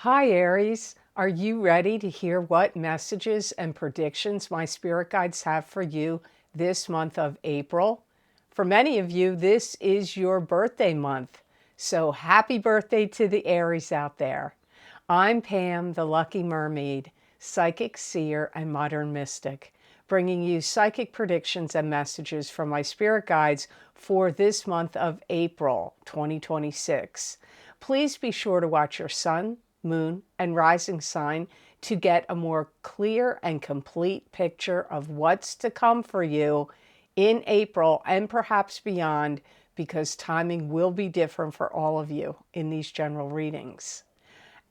Hi, Aries. Are you ready to hear what messages and predictions my spirit guides have for you this month of April? For many of you, this is your birthday month. So happy birthday to the Aries out there. I'm Pam, the Lucky Mermaid, psychic seer and modern mystic, bringing you psychic predictions and messages from my spirit guides for this month of April 2026. Please be sure to watch your sun, moon, and rising sign to get a more clear and complete picture of what's to come for you in April and perhaps beyond, because timing will be different for all of you in these general readings.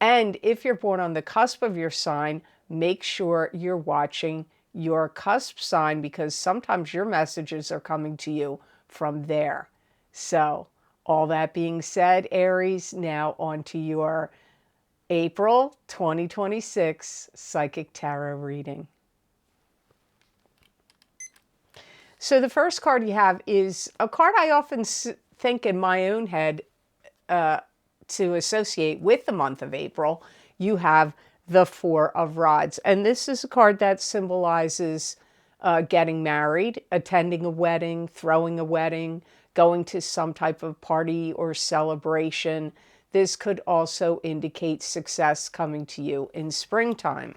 And if you're born on the cusp of your sign, make sure you're watching your cusp sign, because sometimes your messages are coming to you from there. So, all that being said, Aries, now on to your April 2026 Psychic Tarot reading. So the first card you have is a card I often think in my own head to associate with the month of April. You have the Four of Rods. And this is a card that symbolizes getting married, attending a wedding, throwing a wedding, going to some type of party or celebration. This could also indicate success coming to you in springtime.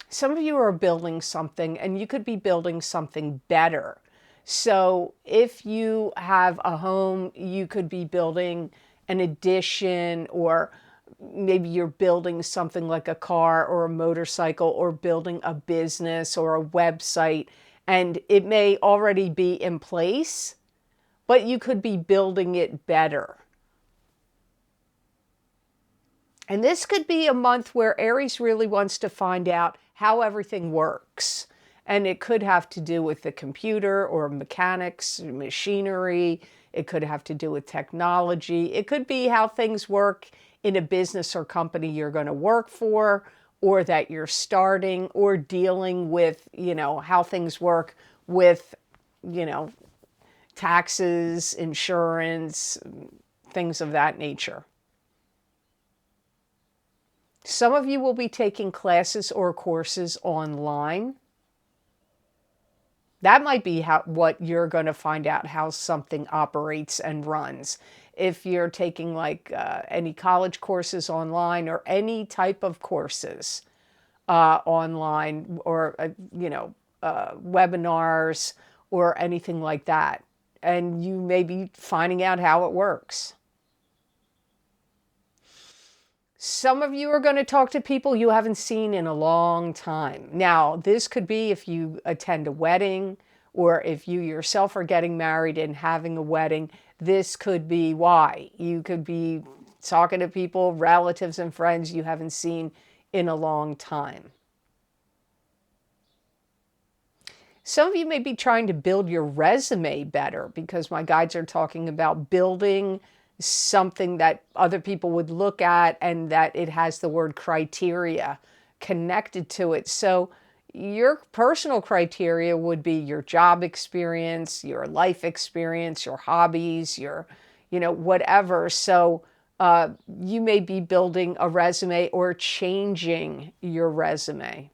Some of you are building something, and you could be building something better. So if you have a home, you could be building an addition, or maybe you're building something like a car or a motorcycle, or building a business or a website, and it may already be in place, but you could be building it better. And this could be a month where Aries really wants to find out how everything works. And it could have to do with the computer or mechanics, machinery. It could have to do with technology. It could be how things work in a business or company you're going to work for, or that you're starting, or dealing with, how things work with, taxes, insurance, things of that nature. Some of you will be taking classes or courses online. That might be what you're going to find out, how something operates and runs. If you're taking any college courses online, or any type of courses online, or webinars or anything like that, and you may be finding out how it works. Some of you are going to talk to people you haven't seen in a long time. Now, this could be if you attend a wedding, or if you yourself are getting married and having a wedding. This could be why. You could be talking to people, relatives and friends you haven't seen in a long time. Some of you may be trying to build your resume better, because my guides are talking about building something that other people would look at, and that it has the word criteria connected to it. So your personal criteria would be your job experience, your life experience, your hobbies, your, whatever. So you may be building a resume or changing your resume.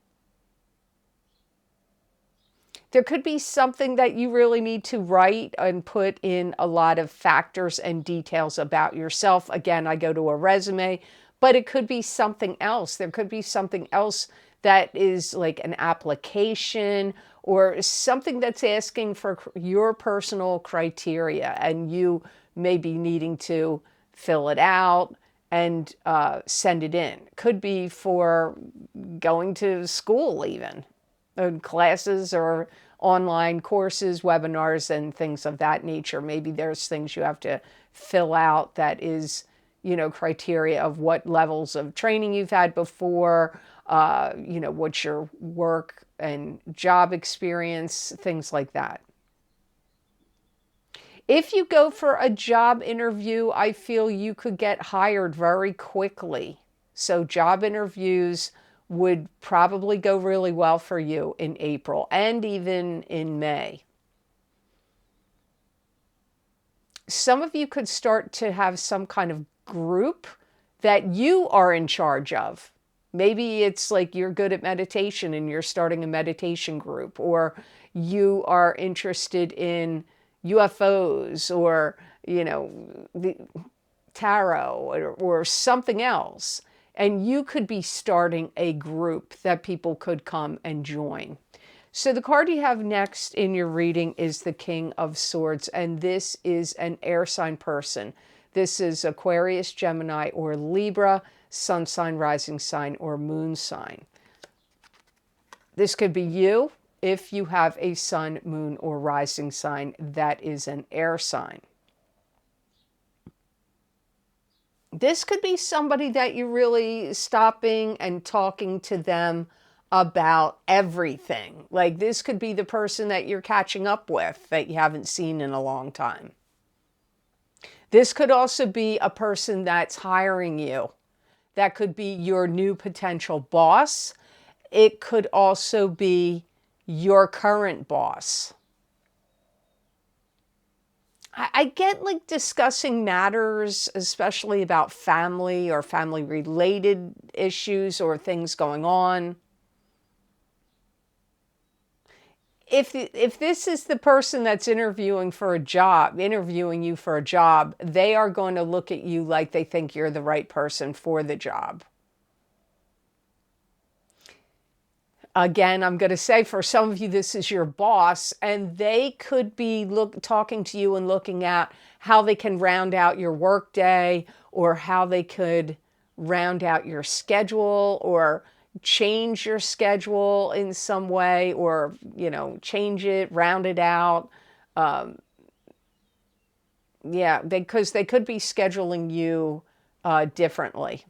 There could be something that you really need to write and put in a lot of factors and details about yourself. Again, I go to a resume, but it could be something else. There could be something else that is like an application, or something that's asking for your personal criteria, and you may be needing to fill it out and send it in. Could be for going to school even. Classes or online courses, webinars, and things of that nature. Maybe there's things you have to fill out that is, criteria of what levels of training you've had before, what's your work and job experience, things like that. If you go for a job interview, I feel you could get hired very quickly. So job interviews would probably go really well for you in April, and even in May. Some of you could start to have some kind of group that you are in charge of. Maybe it's like you're good at meditation and you're starting a meditation group, or you are interested in UFOs, or, the tarot, or something else. And you could be starting a group that people could come and join. So the card you have next in your reading is the King of Swords, and this is an air sign person. This is Aquarius, Gemini, or Libra, sun sign, rising sign, or moon sign. This could be you if you have a sun, moon, or rising sign that is an air sign. This could be somebody that you're really stopping and talking to them about everything. Like, this could be the person that you're catching up with that you haven't seen in a long time. This could also be a person that's hiring you. That could be your new potential boss. It could also be your current boss. I get like discussing matters, especially about family or family related issues or things going on. If this is the person that's interviewing you for a job, they are going to look at you like they think you're the right person for the job. Again, I'm going to say for some of you, this is your boss, and they could be talking to you and looking at how they can round out your workday, or how they could round out your schedule, or change your schedule in some way, or, change it, round it out. Because they could be scheduling you differently.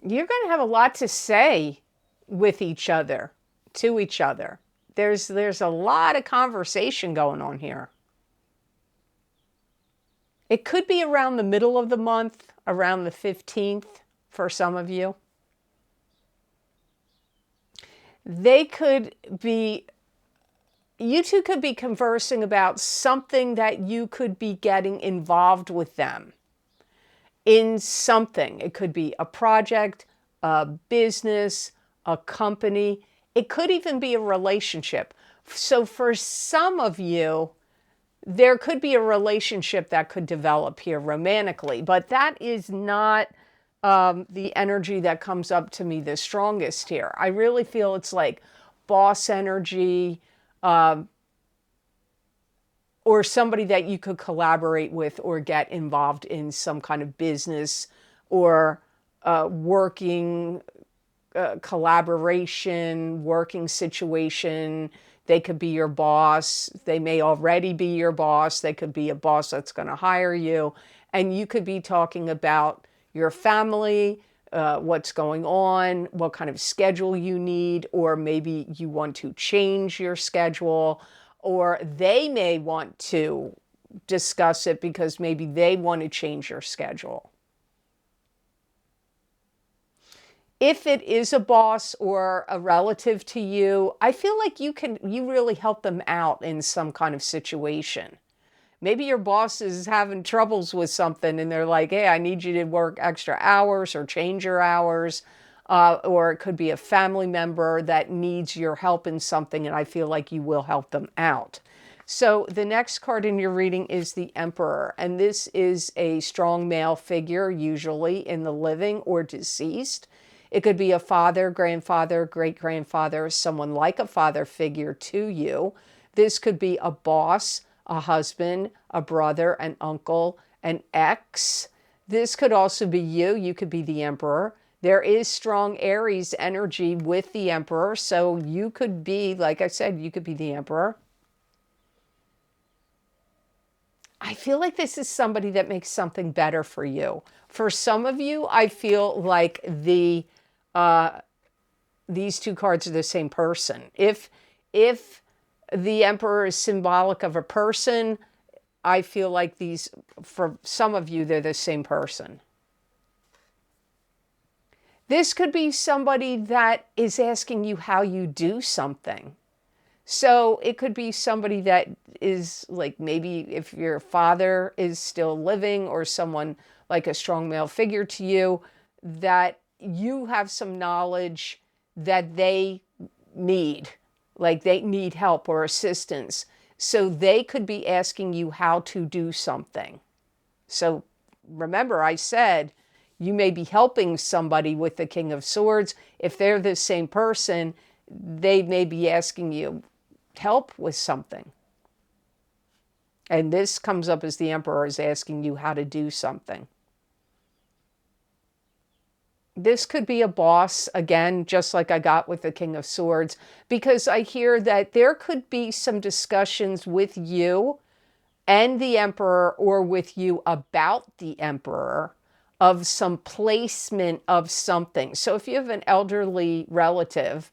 You're going to have a lot to say with each other, to each other. There's a lot of conversation going on here. It could be around the middle of the month, around the 15th for some of you. You two could be conversing about something that you could be getting involved with them in something. It could be a project, a business, a company. It could even be a relationship. So for some of you, there could be a relationship that could develop here romantically, but that is not the energy that comes up to me the strongest here. I really feel it's like boss energy, or somebody that you could collaborate with or get involved in some kind of business or working collaboration, working situation. They could be your boss. They may already be your boss. They could be a boss that's going to hire you. And you could be talking about your family, what's going on, what kind of schedule you need, or maybe you want to change your schedule, or they may want to discuss it because maybe they want to change your schedule. If it is a boss or a relative to you, I feel like you really help them out in some kind of situation. Maybe your boss is having troubles with something and they're like, hey, I need you to work extra hours or change your hours. Or it could be a family member that needs your help in something, and I feel like you will help them out. So the next card in your reading is the Emperor, and this is a strong male figure, usually in the living or deceased. It could be a father, grandfather, great-grandfather, someone like a father figure to you. This could be a boss, a husband, a brother, an uncle, an ex. This could also be you. You could be the Emperor. There is strong Aries energy with the Emperor, so you could be, like I said, you could be the Emperor. I feel like this is somebody that makes something better for you. For some of you, I feel like these two cards are the same person. If the Emperor is symbolic of a person, I feel like these, for some of you, they're the same person. This could be somebody that is asking you how you do something. So it could be somebody that is like, maybe if your father is still living, or someone like a strong male figure to you, that you have some knowledge that they need, like they need help or assistance. So they could be asking you how to do something. So remember, I said you may be helping somebody with the King of Swords. If they're the same person, they may be asking you help with something. And this comes up as the Emperor is asking you how to do something. This could be a boss, again, just like I got with the King of Swords, because I hear that there could be some discussions with you and the Emperor, or with you about the Emperor, of some placement of something. So if you have an elderly relative,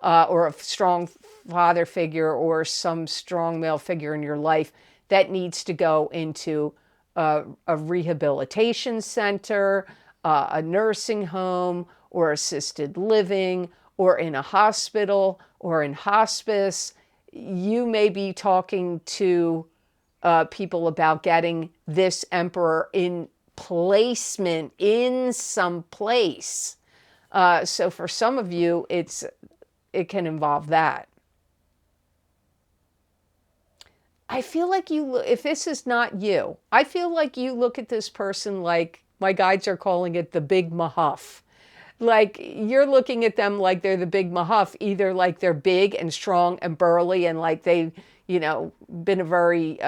or a strong father figure, or some strong male figure in your life that needs to go into a rehabilitation center, a nursing home, or assisted living, or in a hospital, or in hospice, you may be talking to people about getting this Emperor in placement in some place. So for some of you, it can involve that. I feel like if this is not you, I feel like you look at this person like my guides are calling it the big mahuff. Like you're looking at them like they're the big mahuff, either like they're big and strong and burly and like they've, been a very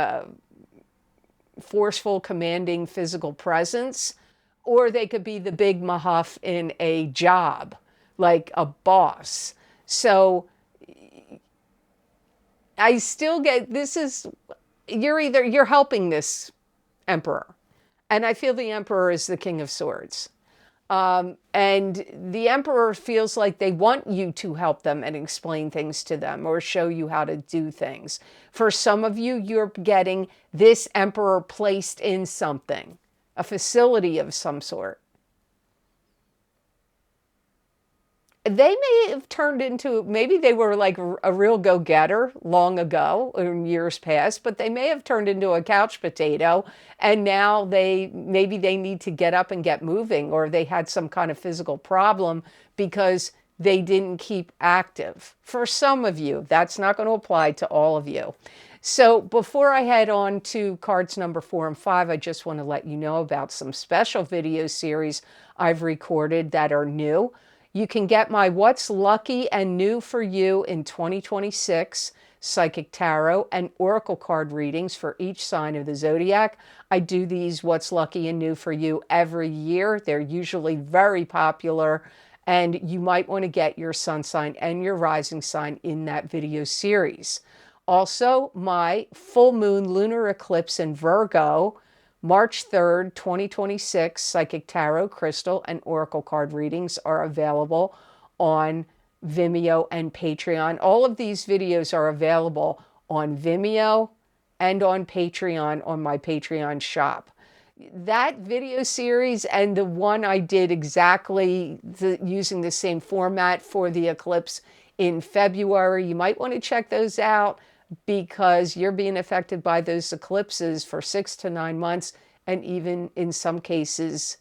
forceful, commanding physical presence, or they could be the big mahuff in a job, like a boss. So I still get, you're helping this Emperor. And I feel the Emperor is the King of Swords. And the Emperor feels like they want you to help them and explain things to them, or show you how to do things. For some of you, you're getting this Emperor placed in something, a facility of some sort. They may have turned into, maybe they were like a real go-getter long ago, in years past, but they may have turned into a couch potato, and now maybe they need to get up and get moving, or they had some kind of physical problem because they didn't keep active. For some of you, that's not going to apply to all of you. So before I head on to cards number 4 and 5, I just want to let you know about some special video series I've recorded that are new. You can get my What's Lucky and New for You in 2026 Psychic Tarot and Oracle card readings for each sign of the zodiac. I do these What's Lucky and New for You every year. They're usually very popular, and you might want to get your sun sign and your rising sign in that video series. Also, my full moon lunar eclipse in Virgo, March 3rd, 2026, Psychic Tarot, Crystal, and Oracle card readings are available on Vimeo and Patreon. All of these videos are available on Vimeo and on Patreon, on my Patreon shop. That video series and the one I did exactly using the same format for the eclipse in February, you might want to check those out, because you're being affected by those eclipses for 6 to 9 months, and even in some cases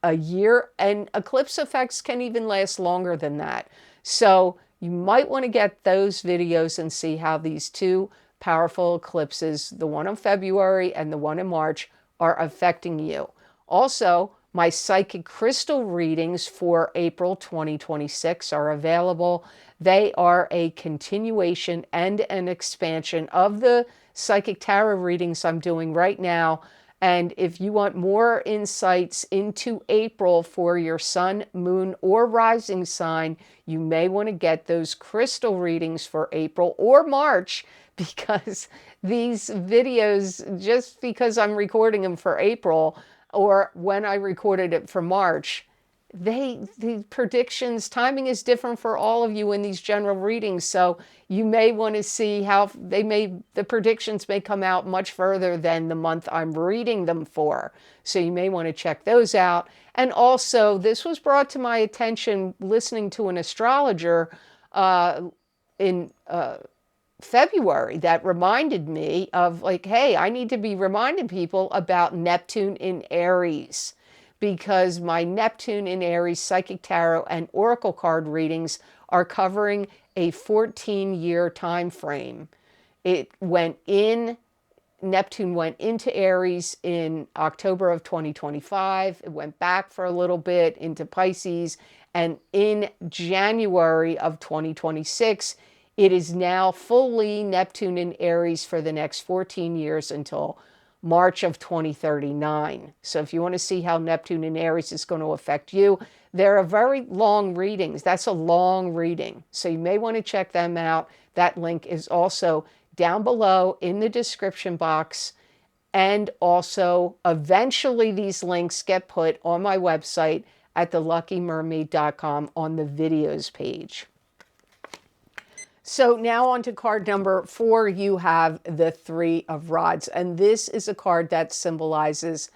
a year. And eclipse effects can even last longer than that. So you might want to get those videos and see how these two powerful eclipses, the one in February and the one in March, are affecting you. Also, my psychic crystal readings for April 2026 are available. They are a continuation and an expansion of the psychic tarot readings I'm doing right now. And if you want more insights into April for your sun, moon, or rising sign, you may want to get those crystal readings for April or March, because these videos, just because I'm recording them for April, or when I recorded it for March, the predictions, timing is different for all of you in these general readings. So you may want to see how the predictions may come out much further than the month I'm reading them for. So you may want to check those out. And also, this was brought to my attention listening to an astrologer in February that reminded me of like, hey, I need to be reminding people about Neptune in Aries, because my Neptune in Aries psychic tarot and oracle card readings are covering a 14-year time frame. Neptune went into Aries in October of 2025. It went back for a little bit into Pisces. And in January of 2026, it is now fully Neptune in Aries for the next 14 years until March of 2039. So if you want to see how Neptune in Aries is going to affect you, they're very long readings. That's a long reading. So you may want to check them out. That link is also down below in the description box. And also, eventually these links get put on my website at theluckymermaid.com on the videos page. So now on to card number 4, you have the 3 of Rods. And this is a card that symbolizes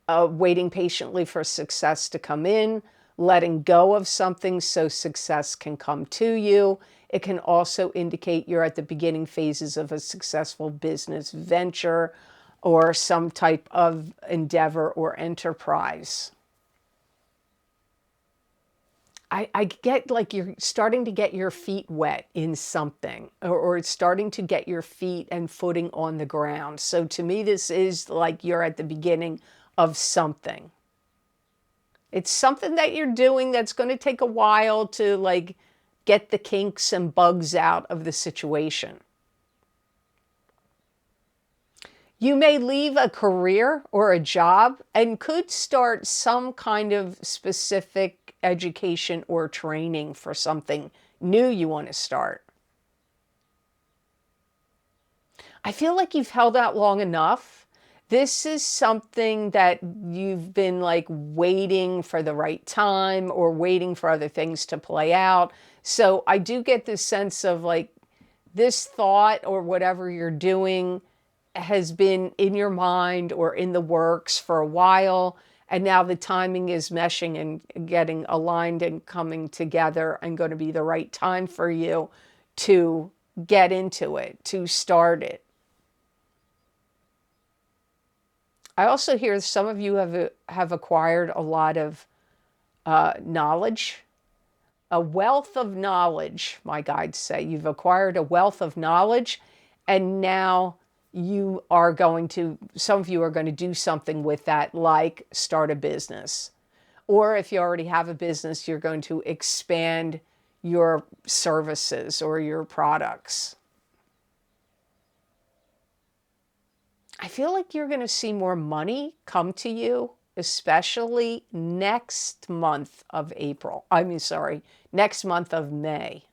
waiting patiently for success to come in, letting go of something so success can come to you. It can also indicate you're at the beginning phases of a successful business venture or some type of endeavor or enterprise. I get like you're starting to get your feet wet in something, or it's starting to get your feet and footing on the ground. So to me, this is like you're at the beginning of something. It's something that you're doing that's going to take a while to like get the kinks and bugs out of the situation. You may leave a career or a job and could start some kind of specific education or training for something new you want to start. I feel like you've held out long enough. This is something that you've been like waiting for the right time or waiting for other things to play out. So I do get this sense of like this thought or whatever you're doing has been in your mind or in the works for a while. And now the timing is meshing and getting aligned and coming together and going to be the right time for you to get into it, to start it. I also hear some of you have acquired a lot of knowledge, a wealth of knowledge, my guides say. You've acquired a wealth of knowledge, and now you are going to, some of you are going to do something with that, like start a business. Or if you already have a business, you're going to expand your services or your products. I feel like you're going to see more money come to you, especially next month of next month of May.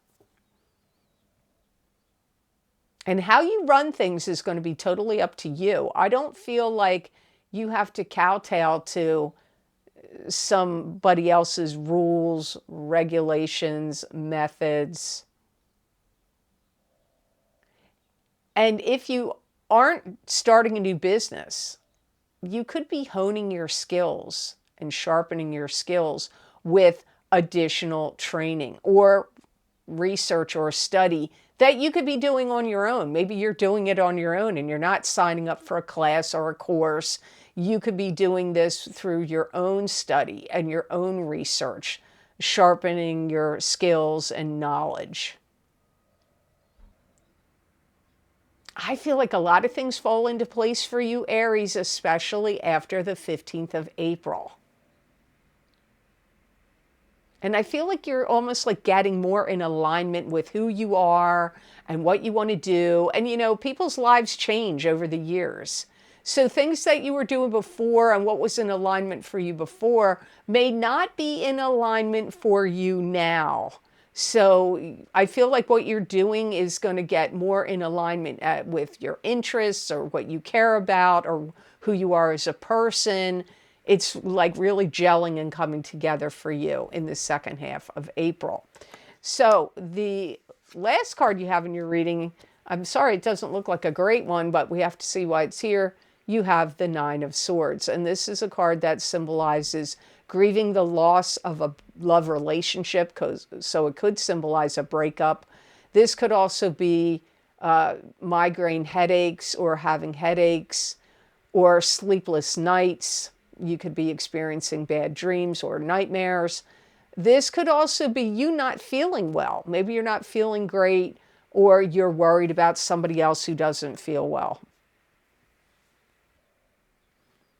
And how you run things is going to be totally up to you. I don't feel like you have to kowtow to somebody else's rules, regulations, methods. And if you aren't starting a new business, you could be honing your skills and sharpening your skills with additional training or research or study that you could be doing on your own. Maybe you're doing it on your own and you're not signing up for a class or a course. You could be doing this through your own study and your own research, sharpening your skills and knowledge. I feel like a lot of things fall into place for you, Aries, especially after the 15th of April. And I feel like you're almost like getting more in alignment with who you are and what you want to do. And, you know, people's lives change over the years. So things that you were doing before and what was in alignment for you before may not be in alignment for you now. So I feel like what you're doing is going to get more in alignment with your interests or what you care about or who you are as a person. It's like really gelling and coming together for you in the second half of April. So the last card you have in your reading, I'm sorry, it doesn't look like a great one, but we have to see why it's here. You have the Nine of Swords. And this is a card that symbolizes grieving the loss of a love relationship, so it could symbolize a breakup. This could also be migraine headaches or having headaches or sleepless nights. You could be experiencing bad dreams or nightmares. This could also be you not feeling well. Maybe you're not feeling great, or you're worried about somebody else who doesn't feel well.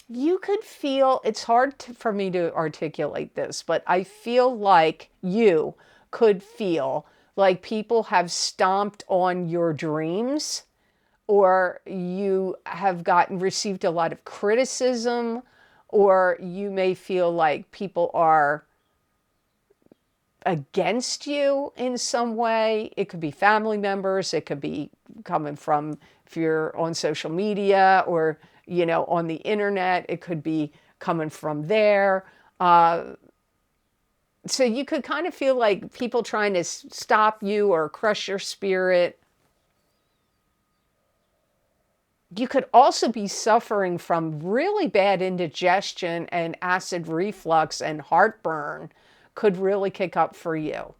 You could feel, it's hard for me to articulate this, but I feel like you could feel like people have stomped on your dreams, or you have received a lot of criticism, or you may feel like people are against you in some way. It could be family members, it could be coming from, if you're on social media or, on the internet, it could be coming from there. So you could kind of feel like people trying to stop you or crush your spirit. You could also be suffering from really bad indigestion, and acid reflux and heartburn could really kick up for you.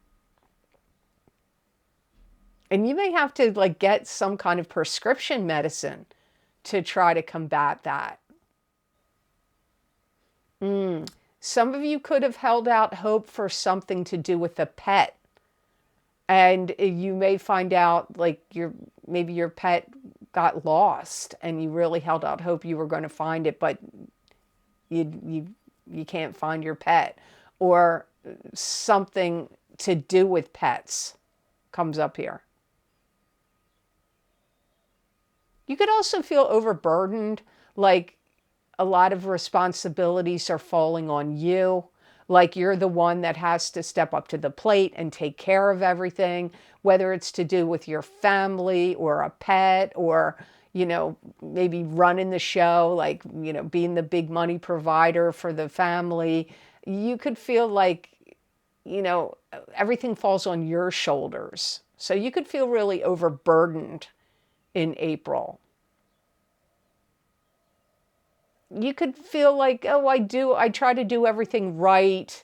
And you may have to get some kind of prescription medicine to try to combat that. Some of you could have held out hope for something to do with a pet. And you may find out maybe your pet got lost and you really held out hope you were going to find it, but you can't find your pet. Or something to do with pets comes up here. You could also feel overburdened, like a lot of responsibilities are falling on you. Like you're the one that has to step up to the plate and take care of everything, whether it's to do with your family or a pet, or, maybe running the show, being the big money provider for the family. You could feel like, everything falls on your shoulders. So you could feel really overburdened in April. You could feel like, oh, I try to do everything right.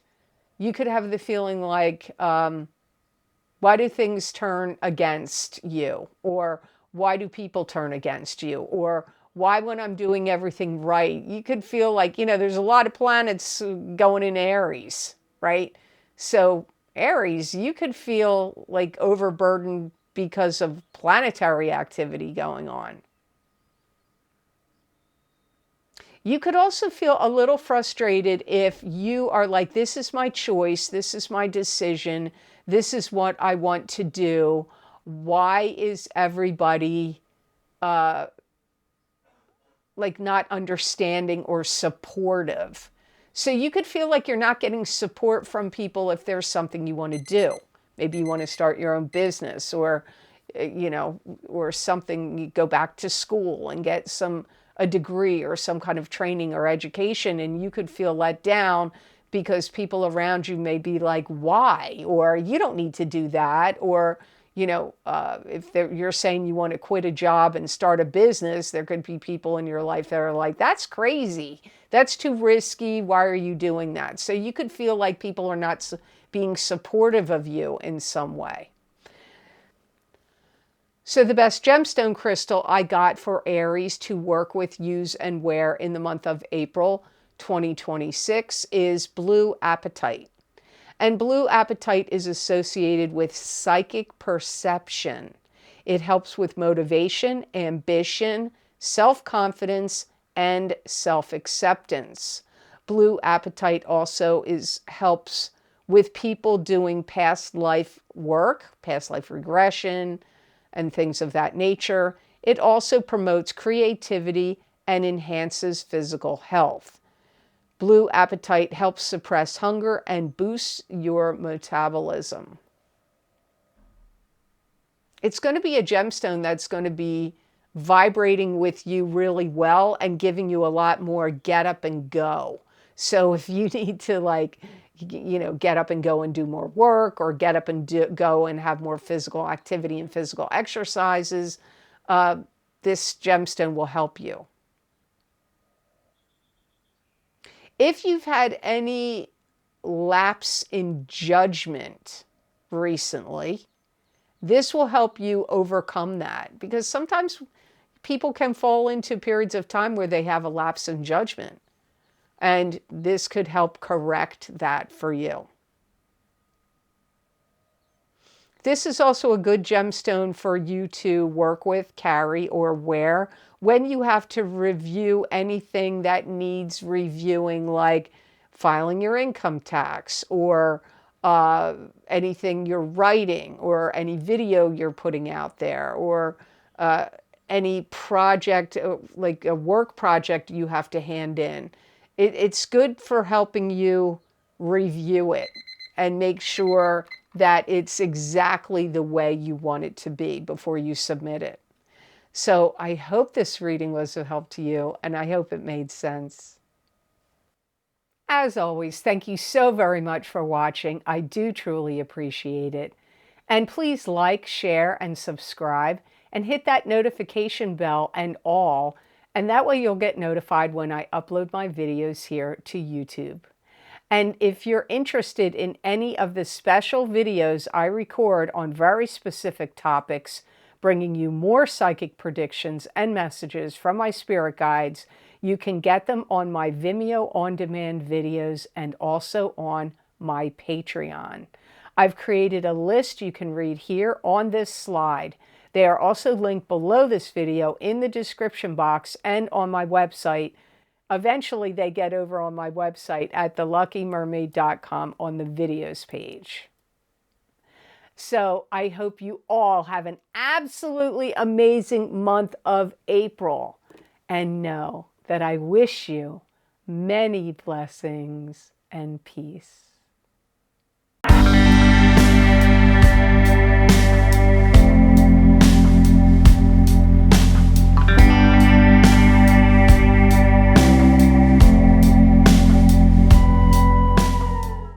You could have the feeling like, why do things turn against you? Or why do people turn against you? Or why, when I'm doing everything right? You could feel like, there's a lot of planets going in Aries, right? So Aries, you could feel like overburdened because of planetary activity going on. You could also feel a little frustrated if you are like, this is my choice, this is my decision, this is what I want to do. Why is everybody not understanding or supportive? So you could feel like you're not getting support from people if there's something you want to do. Maybe you want to start your own business, or or something, you go back to school and get a degree or some kind of training or education, and you could feel let down because people around you may be like, why? Or you don't need to do that. Or, if you're saying you want to quit a job and start a business, there could be people in your life that are like, that's crazy. That's too risky. Why are you doing that? So you could feel like people are not being supportive of you in some way. So the best gemstone crystal I got for Aries to work with, use, and wear in the month of April 2026 is blue apatite. And blue apatite is associated with psychic perception. It helps with motivation, ambition, self-confidence, and self-acceptance. Blue apatite also helps with people doing past life work, past life regression, and things of that nature. It also promotes creativity and enhances physical health. Blue apatite helps suppress hunger and boosts your metabolism. It's going to be a gemstone that's going to be vibrating with you really well and giving you a lot more get up and go. So if you need to get up and go and do more work, or get up and go and have more physical activity and physical exercises, this gemstone will help you. If you've had any lapse in judgment recently, This will help you overcome that, because sometimes people can fall into periods of time where they have a lapse in judgment. And this could help correct that for you. This is also a good gemstone for you to work with, carry, or wear when you have to review anything that needs reviewing, like filing your income tax, or anything you're writing, or any video you're putting out there, or any project, like a work project you have to hand in. It's good for helping you review it and make sure that it's exactly the way you want it to be before you submit it. So I hope this reading was of help to you, and I hope it made sense. As always, thank you so very much for watching. I do truly appreciate it. And please like, share, and subscribe, and hit that notification bell and all, and that way you'll get notified when I upload my videos here to YouTube. And if you're interested in any of the special videos I record on very specific topics, bringing you more psychic predictions and messages from my spirit guides, you can get them on my Vimeo on-demand videos and also on my Patreon. I've created a list you can read here on this slide. They are also linked below this video in the description box and on my website. Eventually, they get over on my website at theluckymermaid.com on the videos page. So I hope you all have an absolutely amazing month of April. And know that I wish you many blessings and peace.